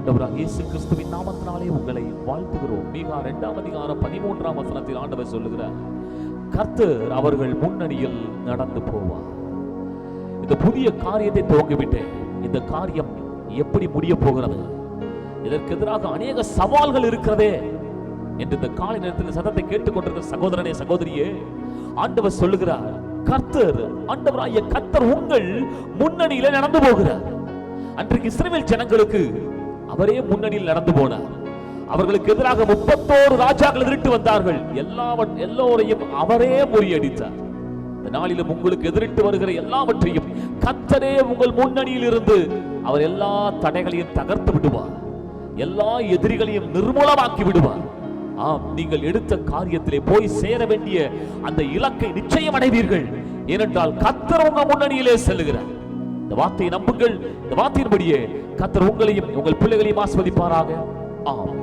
ஆண்டவராகிய இயேசு கிறிஸ்துவின் நாமத்தினாலே உங்களை வாழ்த்துகிறோம். மீகா 2ஆம் அதிகாரம் 13ஆம் வசனத்தில் ஆண்டவர் சொல்லுகிறார், கர்த்தர் அவர்கள் முன்னணியில் நடந்து போவார். இந்த புதிய காரியத்தை துவங்கிவிட்டேன். இந்த காரியம் எப்படி முடிய போகிறது, இதற்கு எதிராக அநேக சவால்கள் இருக்கிறதே என்று இந்த காலை நேரத்தில் சத்தத்தை கேட்டுக்கொண்டிருக்கிற சகோதரனே சகோதரியே, ஆண்டவர் சொல்லுகிறார், கர்த்தர் ஆண்டவராகிய கர்த்தர் உங்கள் முன்னணியில நடந்து போகிறார். அன்றைக்கு இஸ்ரவேல் ஜனங்களுக்கு அவரே முன்னணியில் நடந்து போனார். அவர்களுக்கு எதிராக 31 ராஜாக்கள் எதிரிட்டு வந்தார்கள். எல்லோரையும் அவரே முறியடித்தார். இந்த நாளிலும் உங்களுக்கு எதிரிட்டு வருகிற எல்லாவற்றையும் கர்த்தரே உங்கள் முன்னணியில் இருந்து அவர் எல்லா தடைகளையும் தகர்த்து விடுவார், எல்லா எதிரிகளையும் நிர்மூலமாக்கி விடுவார். ஆம், நீங்கள் எடுத்த காரியத்திலே போய் சேர வேண்டிய அந்த இலக்கை நிச்சயம் அடைவீர்கள். ஏனென்றால் கர்த்தர் உங்க முன்னணியிலே செல்லுகிறார். இந்த வார்த்தையை நம்புங்கள். இந்த வார்த்தையின்படியே கர்த்தர் உங்களையும் உங்கள் பிள்ளைகளையும் ஆசீர்வதிப்பாராக. ஆமென்.